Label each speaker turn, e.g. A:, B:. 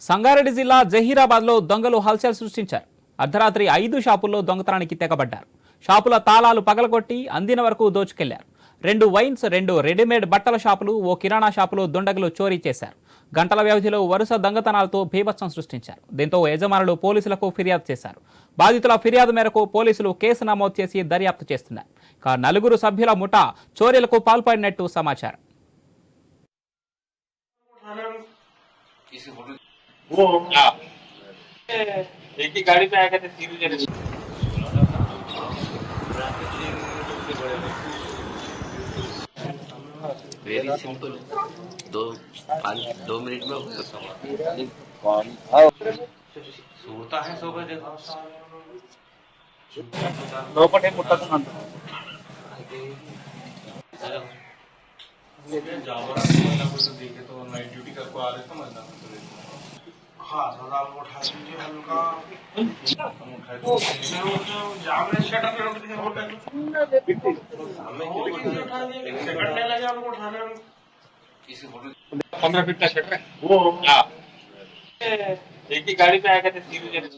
A: సంగారెడ్డి జిల్లా జహీరాబాద్లో దొంగలు హల్చల్ సృష్టించారు. అర్ధరాత్రి 5 షాపుల్లో దొంగతనానికి తెగబడ్డారు. షాపుల తాళాలు పగలగొట్టి అందిన వరకు దోచుకెళ్లారు. 2 వైన్స్, 2 రెడీమేడ్ బట్టల షాపులు, ఓ కిరాణా షాపులో దుండగులు చోరీ చేశారు. గంటల వ్యవధిలో వరుస దొంగతనాలతో బీభత్సం సృష్టించారు. దీంతో యజమానులు పోలీసులకు ఫిర్యాదు చేశారు. బాధితుల ఫిర్యాదు మేరకు పోలీసులు కేసు నమోదు చేసి దర్యాప్తు చేస్తున్నారు. 4 సభ్యుల ముఠా చోరీలకు పాల్పడినట్టు సమాచారం.
B: वो एक ही गाड़ी पे आया करते तीन जने
C: वेरी सिंपल 2 मिनट में हो गया
B: सोता है 100 बजे
D: లోపటే ముట్టకుండా
B: देखे तो नाइट ड्यूटी करके आ रहे थे मजा हाँ थोड़ा उठा दीजिए हल्का जाम ने शटर पे रोक दिया होटल हमें उठा दिया सेकंड नहीं लगे हमको उठाने में किसी होटल 15 फीट का शटर है वो एक ही गाड़ी पे आया करते तीन जने